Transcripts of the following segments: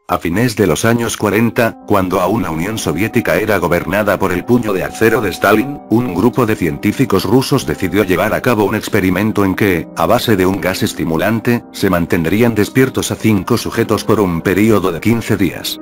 A fines de los años 40, cuando aún la Unión Soviética era gobernada por el puño de acero de Stalin, un grupo de científicos rusos decidió llevar a cabo un experimento en que, a base de un gas estimulante, se mantendrían despiertos a 5 sujetos por un período de 15 días.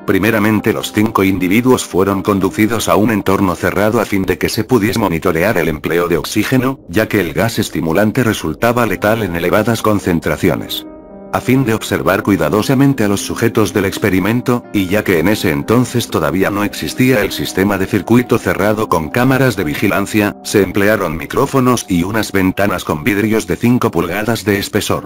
Primeramente los 5 individuos fueron conducidos a un entorno cerrado a fin de que se pudiese monitorear el empleo de oxígeno, ya que el gas estimulante resultaba letal en elevadas concentraciones. A fin de observar cuidadosamente a los sujetos del experimento, y ya que en ese entonces todavía no existía el sistema de circuito cerrado con cámaras de vigilancia, se emplearon micrófonos y unas ventanas con vidrios de 5 pulgadas de espesor.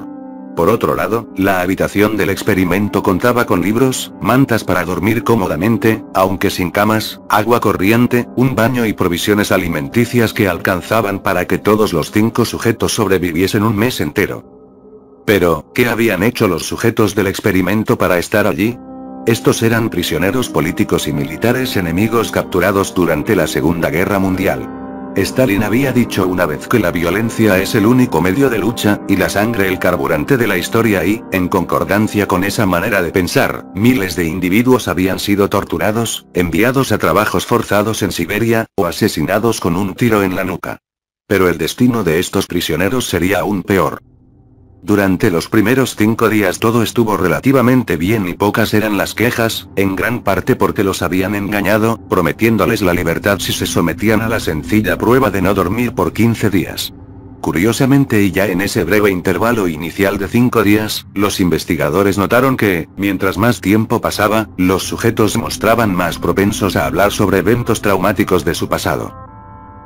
Por otro lado, la habitación del experimento contaba con libros, mantas para dormir cómodamente, aunque sin camas, agua corriente, un baño y provisiones alimenticias que alcanzaban para que todos los 5 sujetos sobreviviesen un mes entero. Pero, ¿qué habían hecho los sujetos del experimento para estar allí? Estos eran prisioneros políticos y militares enemigos capturados durante la Segunda Guerra Mundial. Stalin había dicho una vez que la violencia es el único medio de lucha, y la sangre el carburante de la historia y, en concordancia con esa manera de pensar, miles de individuos habían sido torturados, enviados a trabajos forzados en Siberia, o asesinados con un tiro en la nuca. Pero el destino de estos prisioneros sería aún peor. Durante los primeros 5 días todo estuvo relativamente bien y pocas eran las quejas, en gran parte porque los habían engañado, prometiéndoles la libertad si se sometían a la sencilla prueba de no dormir por 15 días. Curiosamente y ya en ese breve intervalo inicial de 5 días, los investigadores notaron que, mientras más tiempo pasaba, los sujetos mostraban más propensos a hablar sobre eventos traumáticos de su pasado.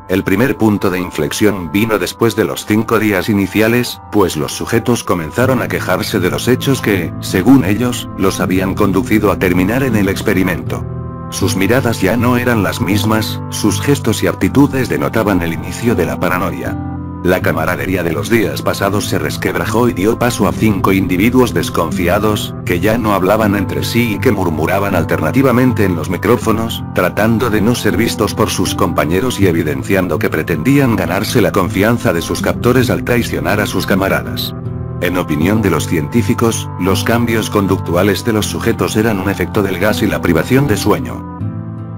El primer punto de inflexión vino después de los 5 días iniciales, pues los sujetos comenzaron a quejarse de los hechos que, según ellos, los habían conducido a terminar en el experimento. Sus miradas ya no eran las mismas, sus gestos y actitudes denotaban el inicio de la paranoia. La camaradería de los días pasados se resquebrajó y dio paso a 5 individuos desconfiados, que ya no hablaban entre sí y que murmuraban alternativamente en los micrófonos, tratando de no ser vistos por sus compañeros y evidenciando que pretendían ganarse la confianza de sus captores al traicionar a sus camaradas. En opinión de los científicos, los cambios conductuales de los sujetos eran un efecto del gas y la privación de sueño.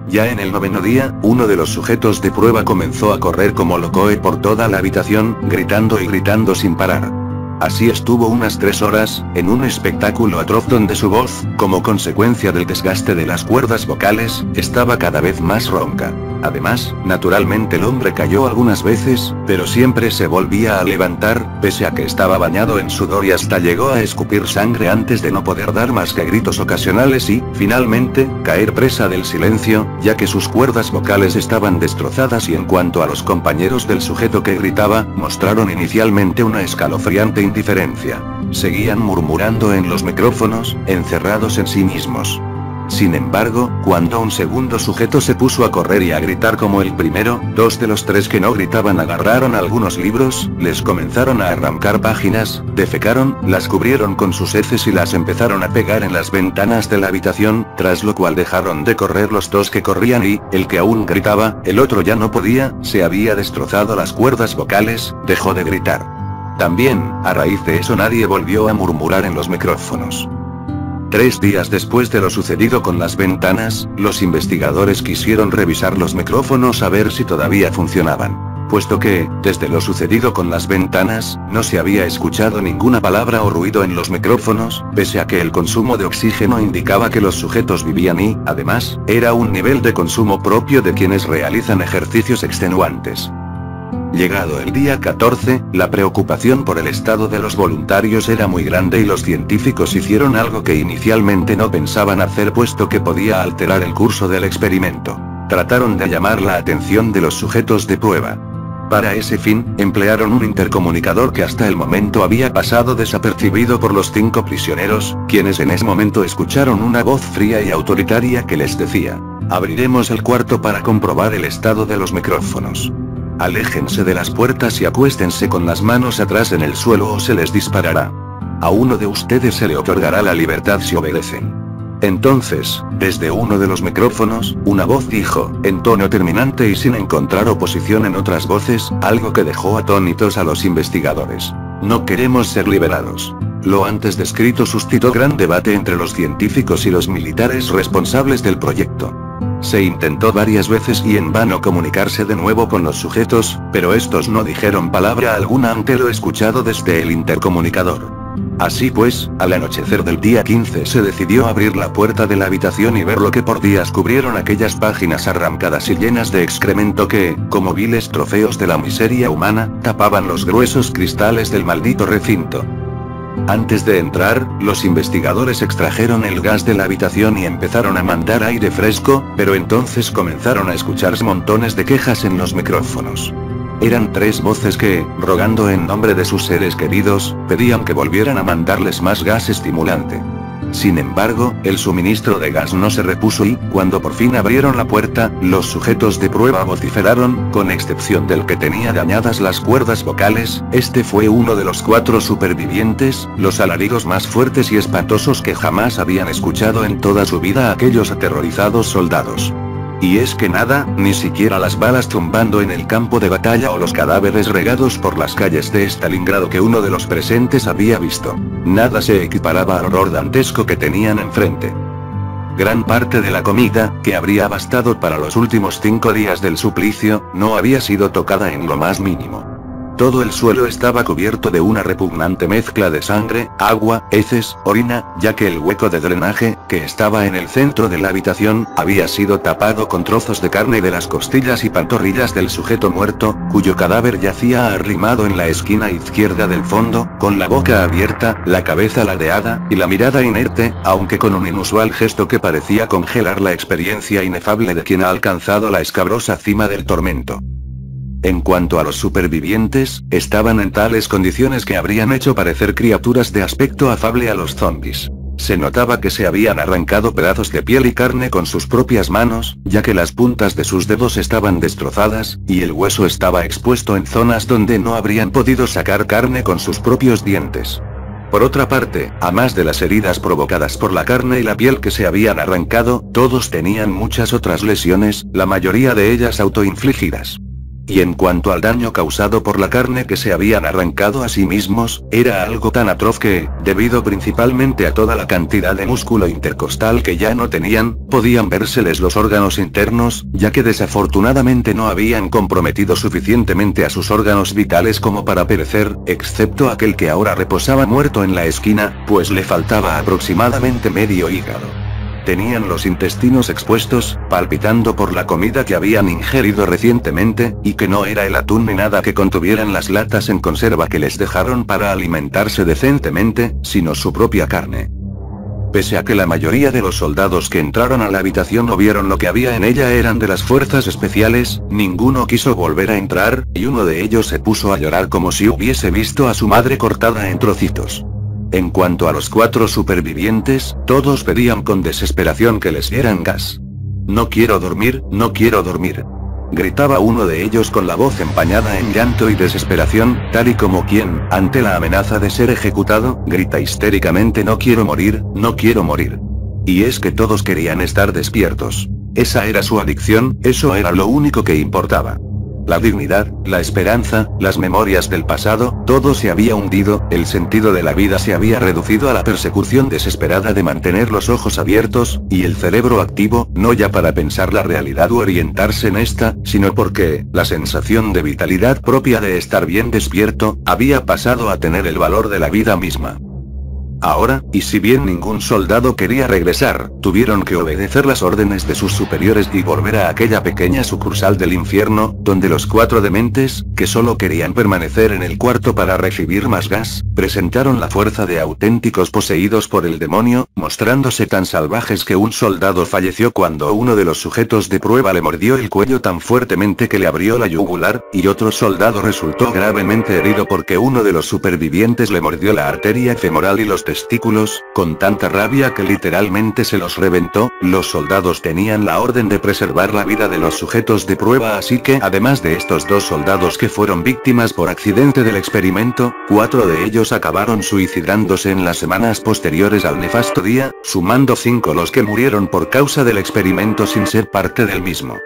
Ya en el 9º día, uno de los sujetos de prueba comenzó a correr como loco por toda la habitación, gritando y gritando sin parar. Así estuvo unas 3 horas, en un espectáculo atroz donde su voz, como consecuencia del desgaste de las cuerdas vocales, estaba cada vez más ronca. Además, naturalmente el hombre cayó algunas veces, pero siempre se volvía a levantar, pese a que estaba bañado en sudor y hasta llegó a escupir sangre antes de no poder dar más que gritos ocasionales y, finalmente, caer presa del silencio, ya que sus cuerdas vocales estaban destrozadas y en cuanto a los compañeros del sujeto que gritaba, mostraron inicialmente una escalofriante indiferencia. Seguían murmurando en los micrófonos, encerrados en sí mismos. Sin embargo, cuando un segundo sujeto se puso a correr y a gritar como el primero, 2 de los 3 que no gritaban agarraron algunos libros, les comenzaron a arrancar páginas, defecaron, las cubrieron con sus heces y las empezaron a pegar en las ventanas de la habitación, tras lo cual dejaron de correr los 2 que corrían y, el que aún gritaba, el otro ya no podía, se había destrozado las cuerdas vocales, dejó de gritar. También, a raíz de eso nadie volvió a murmurar en los micrófonos. 3 días después de lo sucedido con las ventanas, los investigadores quisieron revisar los micrófonos a ver si todavía funcionaban. Puesto que, desde lo sucedido con las ventanas, no se había escuchado ninguna palabra o ruido en los micrófonos, pese a que el consumo de oxígeno indicaba que los sujetos vivían y, además, era un nivel de consumo propio de quienes realizan ejercicios extenuantes. Llegado el día 14, la preocupación por el estado de los voluntarios era muy grande y los científicos hicieron algo que inicialmente no pensaban hacer puesto que podía alterar el curso del experimento. Trataron de llamar la atención de los sujetos de prueba. Para ese fin, emplearon un intercomunicador que hasta el momento había pasado desapercibido por los 5 prisioneros, quienes en ese momento escucharon una voz fría y autoritaria que les decía: "Abriremos el cuarto para comprobar el estado de los micrófonos. Aléjense de las puertas y acuéstense con las manos atrás en el suelo o se les disparará. A uno de ustedes se le otorgará la libertad si obedecen". Entonces, desde uno de los micrófonos, una voz dijo, en tono terminante y sin encontrar oposición en otras voces, algo que dejó atónitos a los investigadores: "No queremos ser liberados. Lo antes descrito suscitó gran debate entre los científicos y los militares responsables del proyecto. Se intentó varias veces y en vano comunicarse de nuevo con los sujetos, pero estos no dijeron palabra alguna ante lo escuchado desde el intercomunicador. Así pues, al anochecer del día 15 se decidió abrir la puerta de la habitación y ver lo que por días cubrieron aquellas páginas arrancadas y llenas de excremento que, como viles trofeos de la miseria humana, tapaban los gruesos cristales del maldito recinto. Antes de entrar, los investigadores extrajeron el gas de la habitación y empezaron a mandar aire fresco, pero entonces comenzaron a escucharse montones de quejas en los micrófonos. Eran 3 voces que, rogando en nombre de sus seres queridos, pedían que volvieran a mandarles más gas estimulante. Sin embargo, el suministro de gas no se repuso y, cuando por fin abrieron la puerta, los sujetos de prueba vociferaron, con excepción del que tenía dañadas las cuerdas vocales. Este fue uno de los 4 supervivientes, los alaridos más fuertes y espantosos que jamás habían escuchado en toda su vida aquellos aterrorizados soldados. Y es que nada, ni siquiera las balas tumbando en el campo de batalla o los cadáveres regados por las calles de Stalingrado que uno de los presentes había visto. Nada se equiparaba al horror dantesco que tenían enfrente. Gran parte de la comida, que habría bastado para los últimos 5 días del suplicio, no había sido tocada en lo más mínimo. Todo el suelo estaba cubierto de una repugnante mezcla de sangre, agua, heces, orina, ya que el hueco de drenaje, que estaba en el centro de la habitación, había sido tapado con trozos de carne de las costillas y pantorrillas del sujeto muerto, cuyo cadáver yacía arrimado en la esquina izquierda del fondo, con la boca abierta, la cabeza ladeada, y la mirada inerte, aunque con un inusual gesto que parecía congelar la experiencia inefable de quien ha alcanzado la escabrosa cima del tormento. En cuanto a los supervivientes, estaban en tales condiciones que habrían hecho parecer criaturas de aspecto afable a los zombis. Se notaba que se habían arrancado pedazos de piel y carne con sus propias manos, ya que las puntas de sus dedos estaban destrozadas, y el hueso estaba expuesto en zonas donde no habrían podido sacar carne con sus propios dientes. Por otra parte, a más de las heridas provocadas por la carne y la piel que se habían arrancado, todos tenían muchas otras lesiones, la mayoría de ellas autoinfligidas. Y en cuanto al daño causado por la carne que se habían arrancado a sí mismos, era algo tan atroz que, debido principalmente a toda la cantidad de músculo intercostal que ya no tenían, podían vérseles los órganos internos, ya que desafortunadamente no habían comprometido suficientemente a sus órganos vitales como para perecer, excepto aquel que ahora reposaba muerto en la esquina, pues le faltaba aproximadamente medio hígado. Tenían los intestinos expuestos, palpitando por la comida que habían ingerido recientemente, y que no era el atún ni nada que contuvieran las latas en conserva que les dejaron para alimentarse decentemente, sino su propia carne. Pese a que la mayoría de los soldados que entraron a la habitación o vieron lo que había en ella eran de las fuerzas especiales, ninguno quiso volver a entrar, y uno de ellos se puso a llorar como si hubiese visto a su madre cortada en trocitos. En cuanto a los 4 supervivientes, todos pedían con desesperación que les dieran gas. «No quiero dormir, no quiero dormir», gritaba uno de ellos con la voz empañada en llanto y desesperación, tal y como quien, ante la amenaza de ser ejecutado, grita histéricamente «no quiero morir, no quiero morir». Y es que todos querían estar despiertos. Esa era su adicción, eso era lo único que importaba. La dignidad, la esperanza, las memorias del pasado, todo se había hundido, el sentido de la vida se había reducido a la persecución desesperada de mantener los ojos abiertos, y el cerebro activo, no ya para pensar la realidad u orientarse en esta, sino porque, la sensación de vitalidad propia de estar bien despierto, había pasado a tener el valor de la vida misma. Ahora, y si bien ningún soldado quería regresar, tuvieron que obedecer las órdenes de sus superiores y volver a aquella pequeña sucursal del infierno, donde los 4 dementes, que solo querían permanecer en el cuarto para recibir más gas, presentaron la fuerza de auténticos poseídos por el demonio, mostrándose tan salvajes que un soldado falleció cuando uno de los sujetos de prueba le mordió el cuello tan fuertemente que le abrió la yugular, y otro soldado resultó gravemente herido porque uno de los supervivientes le mordió la arteria femoral y los testículos, con tanta rabia que literalmente se los reventó. Los soldados tenían la orden de preservar la vida de los sujetos de prueba, así que, además de estos 2 soldados que fueron víctimas por accidente del experimento, 4 de ellos acabaron suicidándose en las semanas posteriores al nefasto día, sumando 5 los que murieron por causa del experimento sin ser parte del mismo.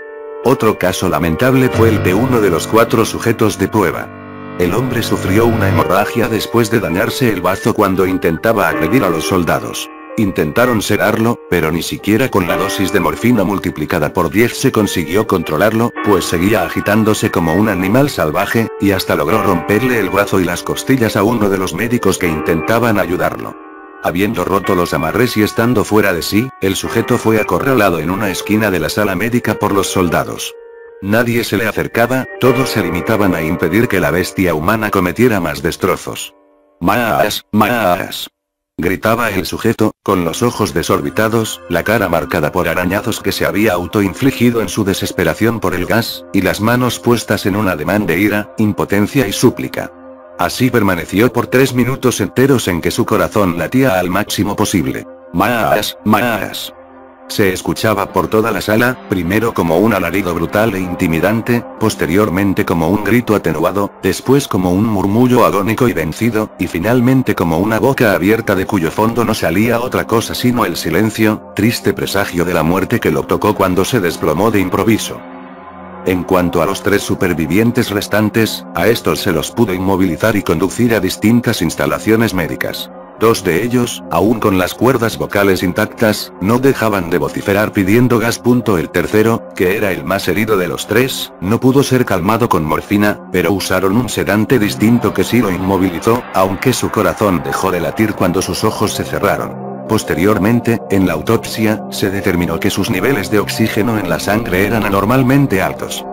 Otro caso lamentable fue el de uno de los 4 sujetos de prueba. El hombre sufrió una hemorragia después de dañarse el bazo cuando intentaba agredir a los soldados. Intentaron sedarlo, pero ni siquiera con la dosis de morfina multiplicada por 10 se consiguió controlarlo, pues seguía agitándose como un animal salvaje, y hasta logró romperle el brazo y las costillas a uno de los médicos que intentaban ayudarlo. Habiendo roto los amarres y estando fuera de sí, el sujeto fue acorralado en una esquina de la sala médica por los soldados. Nadie se le acercaba, todos se limitaban a impedir que la bestia humana cometiera más destrozos. «¡Más! ¡Más!», gritaba el sujeto, con los ojos desorbitados, la cara marcada por arañazos que se había autoinfligido en su desesperación por el gas, y las manos puestas en un ademán de ira, impotencia y súplica. Así permaneció por 3 minutos enteros en que su corazón latía al máximo posible. «¡Más! ¡Más!». Se escuchaba por toda la sala, primero como un alarido brutal e intimidante, posteriormente como un grito atenuado, después como un murmullo agónico y vencido, y finalmente como una boca abierta de cuyo fondo no salía otra cosa sino el silencio, triste presagio de la muerte que lo tocó cuando se desplomó de improviso. En cuanto a los 3 supervivientes restantes, a estos se los pudo inmovilizar y conducir a distintas instalaciones médicas. 2 de ellos, aún con las cuerdas vocales intactas, no dejaban de vociferar pidiendo gas. El tercero, que era el más herido de los 3, no pudo ser calmado con morfina, pero usaron un sedante distinto que sí lo inmovilizó, aunque su corazón dejó de latir cuando sus ojos se cerraron. Posteriormente, en la autopsia, se determinó que sus niveles de oxígeno en la sangre eran anormalmente altos.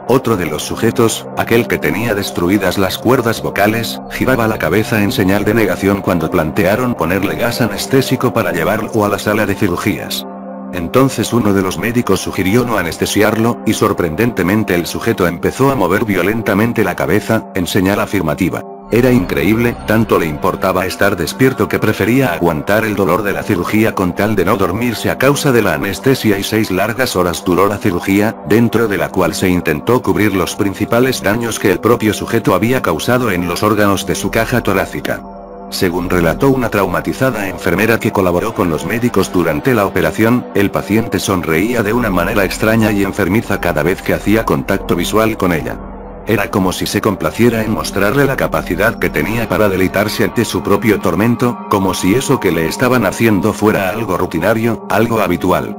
Otro de los sujetos, aquel que tenía destruidas las cuerdas vocales, giraba la cabeza en señal de negación cuando plantearon ponerle gas anestésico para llevarlo a la sala de cirugías. Entonces uno de los médicos sugirió no anestesiarlo, y sorprendentemente el sujeto empezó a mover violentamente la cabeza, en señal afirmativa. Era increíble, tanto le importaba estar despierto que prefería aguantar el dolor de la cirugía con tal de no dormirse a causa de la anestesia, y 6 largas horas duró la cirugía, dentro de la cual se intentó cubrir los principales daños que el propio sujeto había causado en los órganos de su caja torácica. Según relató una traumatizada enfermera que colaboró con los médicos durante la operación, el paciente sonreía de una manera extraña y enfermiza cada vez que hacía contacto visual con ella. Era como si se complaciera en mostrarle la capacidad que tenía para deleitarse ante su propio tormento, como si eso que le estaban haciendo fuera algo rutinario, algo habitual.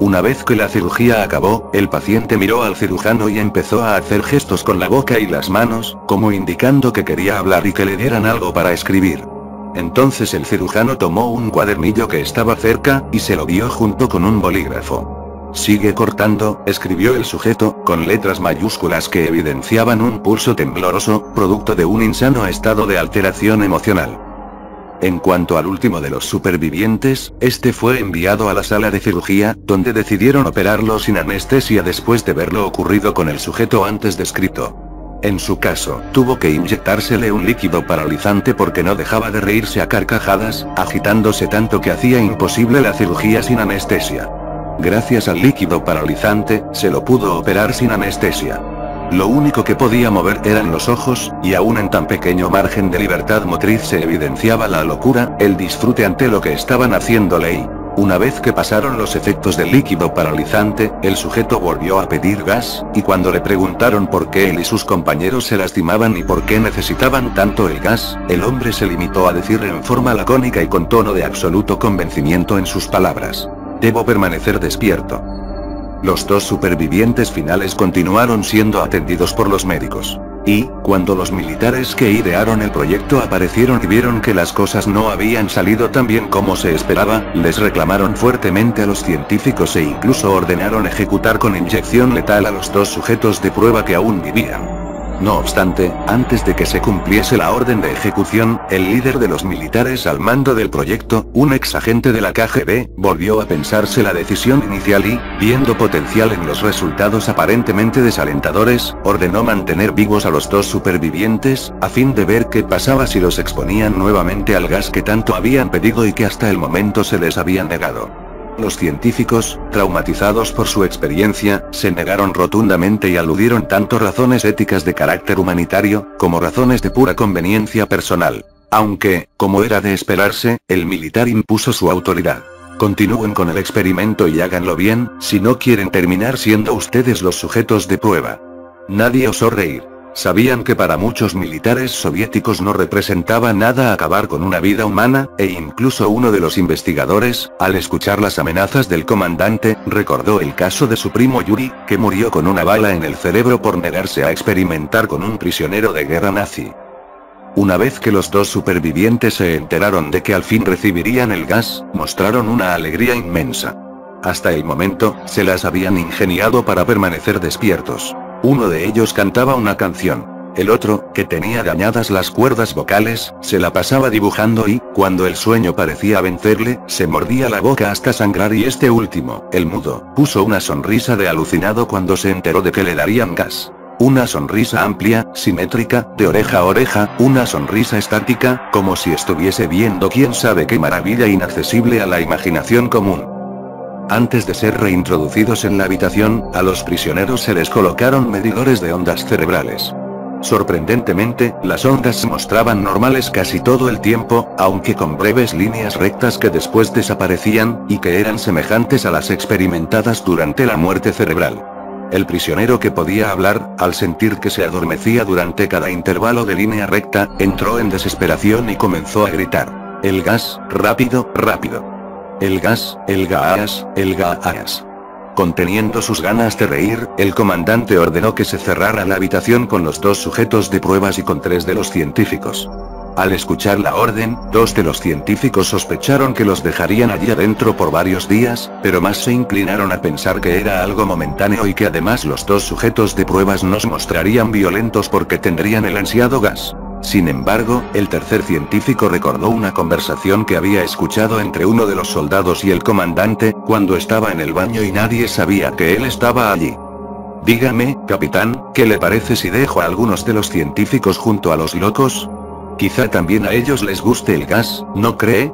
Una vez que la cirugía acabó, el paciente miró al cirujano y empezó a hacer gestos con la boca y las manos, como indicando que quería hablar y que le dieran algo para escribir. Entonces el cirujano tomó un cuadernillo que estaba cerca, y se lo dio junto con un bolígrafo. «Sigue cortando», escribió el sujeto, con letras mayúsculas que evidenciaban un pulso tembloroso, producto de un insano estado de alteración emocional. En cuanto al último de los supervivientes, este fue enviado a la sala de cirugía, donde decidieron operarlo sin anestesia después de ver lo ocurrido con el sujeto antes descrito. En su caso, tuvo que inyectársele un líquido paralizante porque no dejaba de reírse a carcajadas, agitándose tanto que hacía imposible la cirugía sin anestesia. Gracias al líquido paralizante, se lo pudo operar sin anestesia. Lo único que podía mover eran los ojos, y aún en tan pequeño margen de libertad motriz se evidenciaba la locura, el disfrute ante lo que estaban haciéndole y, una vez que pasaron los efectos del líquido paralizante, el sujeto volvió a pedir gas, y cuando le preguntaron por qué él y sus compañeros se lastimaban y por qué necesitaban tanto el gas, el hombre se limitó a decir en forma lacónica y con tono de absoluto convencimiento en sus palabras: «Debo permanecer despierto». Los 2 supervivientes finales continuaron siendo atendidos por los médicos. Y, cuando los militares que idearon el proyecto aparecieron y vieron que las cosas no habían salido tan bien como se esperaba, les reclamaron fuertemente a los científicos e incluso ordenaron ejecutar con inyección letal a los 2 sujetos de prueba que aún vivían. No obstante, antes de que se cumpliese la orden de ejecución, el líder de los militares al mando del proyecto, un ex agente de la KGB, volvió a pensarse la decisión inicial y, viendo potencial en los resultados aparentemente desalentadores, ordenó mantener vivos a los 2 supervivientes, a fin de ver qué pasaba si los exponían nuevamente al gas que tanto habían pedido y que hasta el momento se les había negado. Los científicos, traumatizados por su experiencia, se negaron rotundamente y aludieron tanto razones éticas de carácter humanitario, como razones de pura conveniencia personal. Aunque, como era de esperarse, el militar impuso su autoridad. «Continúen con el experimento y háganlo bien, si no quieren terminar siendo ustedes los sujetos de prueba». Nadie osó reír. Sabían que para muchos militares soviéticos no representaba nada acabar con una vida humana, e incluso uno de los investigadores, al escuchar las amenazas del comandante, recordó el caso de su primo Yuri, que murió con una bala en el cerebro por negarse a experimentar con un prisionero de guerra nazi. Una vez que los dos supervivientes se enteraron de que al fin recibirían el gas, mostraron una alegría inmensa. Hasta el momento, se las habían ingeniado para permanecer despiertos. Uno de ellos cantaba una canción. El otro, que tenía dañadas las cuerdas vocales, se la pasaba dibujando y, cuando el sueño parecía vencerle, se mordía la boca hasta sangrar y este último, el mudo, puso una sonrisa de alucinado cuando se enteró de que le darían gas. Una sonrisa amplia, simétrica, de oreja a oreja, una sonrisa estática, como si estuviese viendo quién sabe qué maravilla inaccesible a la imaginación común. Antes de ser reintroducidos en la habitación, a los prisioneros se les colocaron medidores de ondas cerebrales. Sorprendentemente, las ondas se mostraban normales casi todo el tiempo, aunque con breves líneas rectas que después desaparecían, y que eran semejantes a las experimentadas durante la muerte cerebral. El prisionero que podía hablar, al sentir que se adormecía durante cada intervalo de línea recta, entró en desesperación y comenzó a gritar: «El gas, rápido, rápido. El gas, el gas, el gas». Conteniendo sus ganas de reír, el comandante ordenó que se cerrara la habitación con los dos sujetos de pruebas y con 3 de los científicos. Al escuchar la orden, 2 de los científicos sospecharon que los dejarían allí adentro por varios días, pero más se inclinaron a pensar que era algo momentáneo y que además los 2 sujetos de pruebas no se mostrarían violentos porque tendrían el ansiado gas. Sin embargo, el tercer científico recordó una conversación que había escuchado entre uno de los soldados y el comandante, cuando estaba en el baño y nadie sabía que él estaba allí. «Dígame, capitán, ¿qué le parece si dejo a algunos de los científicos junto a los locos? Quizá también a ellos les guste el gas, ¿no cree?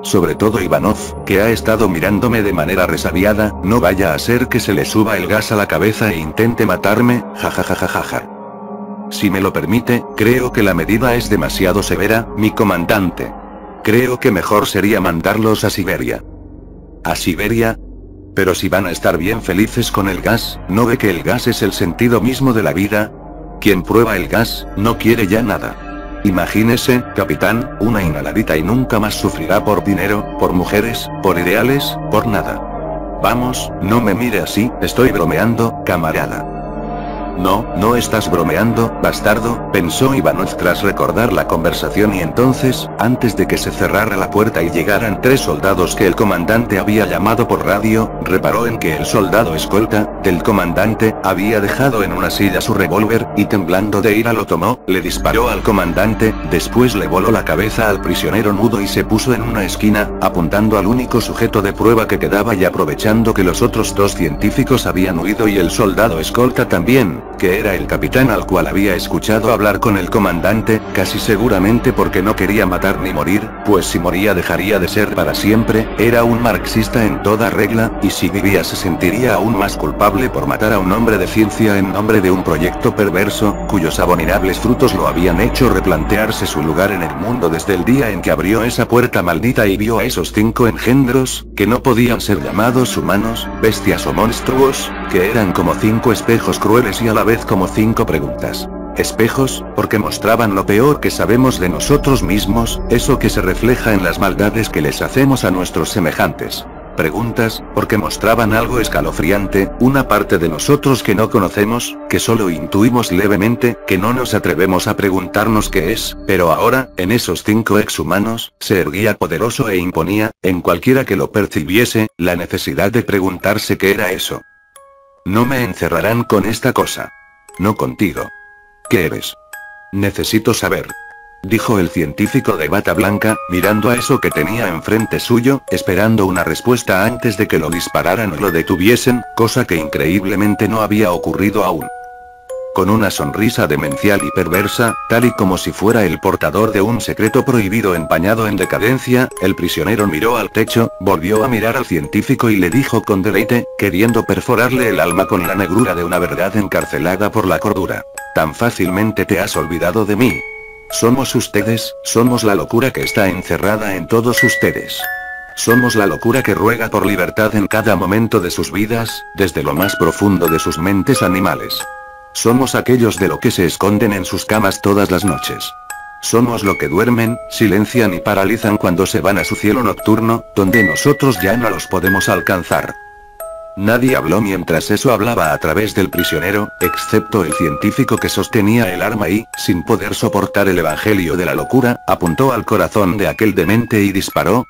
Sobre todo Ivanov, que ha estado mirándome de manera resabiada, no vaya a ser que se le suba el gas a la cabeza e intente matarme, jajajajaja. Si me lo permite, creo que la medida es demasiado severa, mi comandante. Creo que mejor sería mandarlos a Siberia». ¿A Siberia? Pero si van a estar bien felices con el gas, ¿no ve que el gas es el sentido mismo de la vida? Quien prueba el gas, no quiere ya nada. Imagínese, capitán, una inhaladita y nunca más sufrirá por dinero, por mujeres, por ideales, por nada. Vamos, no me mire así, estoy bromeando, camarada. No, no estás bromeando, bastardo, pensó Ivanov tras recordar la conversación y entonces, antes de que se cerrara la puerta y llegaran 3 soldados que el comandante había llamado por radio, reparó en que el soldado escolta, del comandante, había dejado en una silla su revólver, y temblando de ira lo tomó, le disparó al comandante, después le voló la cabeza al prisionero mudo y se puso en una esquina, apuntando al único sujeto de prueba que quedaba y aprovechando que los otros 2 científicos habían huido y el soldado escolta también, que era el capitán al cual había escuchado hablar con el comandante, casi seguramente porque no quería matar ni morir, pues si moría dejaría de ser para siempre, era un marxista en toda regla, y si vivía se sentiría aún más culpable por matar a un hombre de ciencia en nombre de un proyecto perverso, cuyos abominables frutos lo habían hecho replantearse su lugar en el mundo desde el día en que abrió esa puerta maldita y vio a esos 5 engendros, que no podían ser llamados humanos, bestias o monstruos, que eran como 5 espejos crueles y a la vez como 5 preguntas. Espejos, porque mostraban lo peor que sabemos de nosotros mismos, eso que se refleja en las maldades que les hacemos a nuestros semejantes. Preguntas, porque mostraban algo escalofriante, una parte de nosotros que no conocemos, que solo intuimos levemente, que no nos atrevemos a preguntarnos qué es, pero ahora, en esos 5 exhumanos, se erguía poderoso e imponía, en cualquiera que lo percibiese, la necesidad de preguntarse qué era eso. «No me encerrarán con esta cosa. No contigo. ¿Qué eres? Necesito saber», dijo el científico de bata blanca, mirando a eso que tenía enfrente suyo, esperando una respuesta antes de que lo dispararan o lo detuviesen, cosa que increíblemente no había ocurrido aún. Con una sonrisa demencial y perversa, tal y como si fuera el portador de un secreto prohibido empañado en decadencia, el prisionero miró al techo, volvió a mirar al científico y le dijo con deleite, queriendo perforarle el alma con la negrura de una verdad encarcelada por la cordura: «Tan fácilmente te has olvidado de mí. Somos ustedes, somos la locura que está encerrada en todos ustedes. Somos la locura que ruega por libertad en cada momento de sus vidas, desde lo más profundo de sus mentes animales. Somos aquellos de lo que se esconden en sus camas todas las noches. Somos lo que duermen, silencian y paralizan cuando se van a su cielo nocturno, donde nosotros ya no los podemos alcanzar. Nadie habló mientras eso hablaba a través del prisionero, excepto el científico que sostenía el arma y, sin poder soportar el evangelio de la locura, apuntó al corazón de aquel demente y disparó.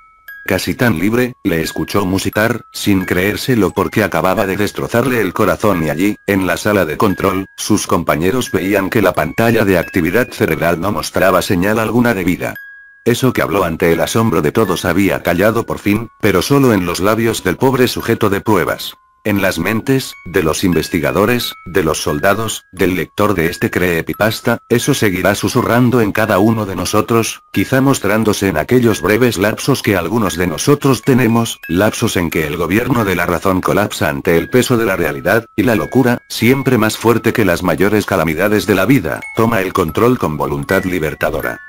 Casi tan libre, le escuchó musitar, sin creérselo porque acababa de destrozarle el corazón y allí, en la sala de control, sus compañeros veían que la pantalla de actividad cerebral no mostraba señal alguna de vida. Eso que habló ante el asombro de todos había callado por fin, pero solo en los labios del pobre sujeto de pruebas. En las mentes, de los investigadores, de los soldados, del lector de este creepypasta, eso seguirá susurrando en cada uno de nosotros, quizá mostrándose en aquellos breves lapsos que algunos de nosotros tenemos, lapsos en que el gobierno de la razón colapsa ante el peso de la realidad, y la locura, siempre más fuerte que las mayores calamidades de la vida, toma el control con voluntad libertadora.